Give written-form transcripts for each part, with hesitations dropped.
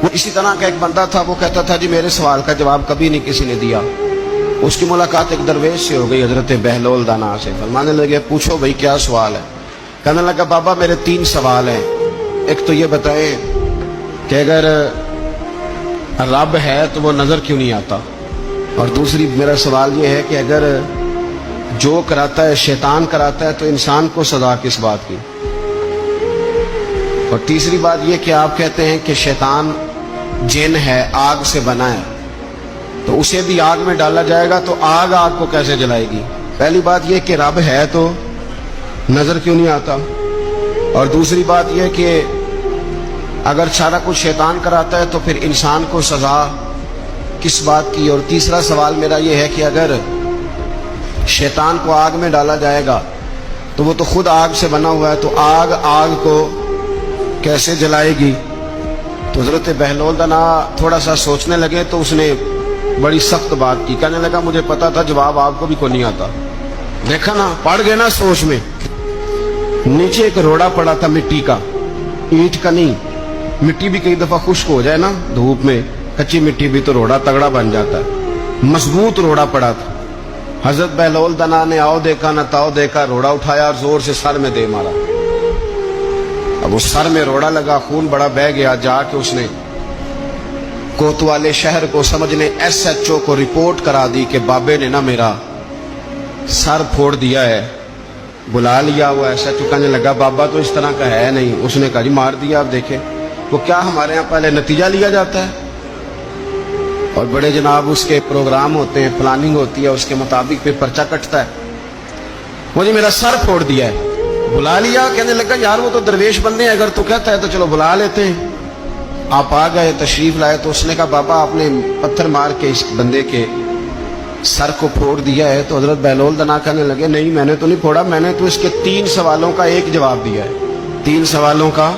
اسی طرح کا ایک بندہ تھا، وہ کہتا تھا جی میرے سوال کا جواب کبھی نہیں کسی نے دیا۔ اس کی ملاقات ایک درویش سے ہو گئی، حضرت بہلول دانا سے۔ فرمانے لگے پوچھو بھائی کیا سوال ہے؟ کہنے لگا بابا میرے 3 سوال ہیں۔ ایک تو یہ بتائیں کہ اگر رب ہے تو وہ نظر کیوں نہیں آتا، اور دوسری میرا سوال یہ ہے کہ اگر جو کراتا ہے شیطان کراتا ہے تو انسان کو سزا کس بات کی، اور تیسری بات یہ کہ آپ کہتے ہیں کہ شیطان جن ہے، آگ سے بنا ہے، تو اسے بھی آگ میں ڈالا جائے گا تو آگ کو کیسے جلائے گی؟ پہلی بات یہ کہ رب ہے تو نظر کیوں نہیں آتا، اور دوسری بات یہ کہ اگر سارا کچھ شیطان کراتا ہے تو پھر انسان کو سزا کس بات کی؟ اور تیسرا سوال میرا یہ ہے کہ اگر شیطان کو آگ میں ڈالا جائے گا تو وہ تو خود آگ سے بنا ہوا ہے، تو آگ کو کیسے جلائے گی؟ تو حضرت بہلول دانا تھوڑا سا سوچنے لگے تو اس نے بڑی سخت بات کی، کہنے لگا مجھے پتا تھا جواب آپ کو بھی کوئی نہیں آتا۔ دیکھا نا، پڑ گئے نا سوچ میں۔ نیچے ایک روڑا پڑا تھا مٹی کا، اینٹ کا نہیں۔ مٹی بھی کئی دفعہ خشک ہو جائے نا دھوپ میں، کچی مٹی بھی تو روڑا تگڑا بن جاتا ہے۔ مضبوط روڑا پڑا تھا۔ حضرت بہلول دانا نے آؤ دیکھا نہ تاؤ دیکھا، روڑا اٹھایا اور زور سے سر میں دے مارا۔ اب اس سر میں روڑا لگا، خون بڑا بہہ گیا۔ جا کے اس نے کوتوالے شہر کو سمجھنے SHO کو رپورٹ کرا دی کہ بابے نے نا میرا سر پھوڑ دیا ہے۔ بلا لیا، وہ SHO کہنے لگا بابا تو اس طرح کا ہے نہیں۔ اس نے کہا جی مار دیا۔ آپ دیکھیں وہ کیا ہمارے ہاں پہلے نتیجہ لیا جاتا ہے، اور بڑے جناب اس کے پروگرام ہوتے ہیں، پلاننگ ہوتی ہے، اس کے مطابق پھر پرچہ کٹتا ہے۔ مجھے میرا سر پھوڑ دیا ہے، بلا لیا۔ کہنے لگا یار وہ تو درویش بندے ہیں، اگر تو کہتا ہے تو چلو بلا لیتے ہیں۔ آپ آ گئے، تشریف لائے، تو اس نے کہا بابا آپ نے پتھر مار کے اس بندے کے سر کو پھوڑ دیا ہے۔ تو حضرت بہلول دانا کہنے لگے نہیں میں نے تو نہیں پھوڑا، میں نے تو اس کے 3 سوالوں کا ایک جواب دیا ہے۔ 3 سوالوں کا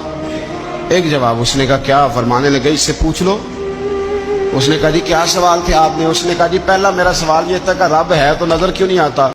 ایک جواب۔ اس نے کہا کیا؟ فرمانے لگے اس سے پوچھ لو۔ اس نے کہا جی کیا سوال تھے آپ نے؟ اس نے کہا جی پہلا میرا سوال یہ تھا کہ رب ہے تو نظر کیوں نہیں آتا۔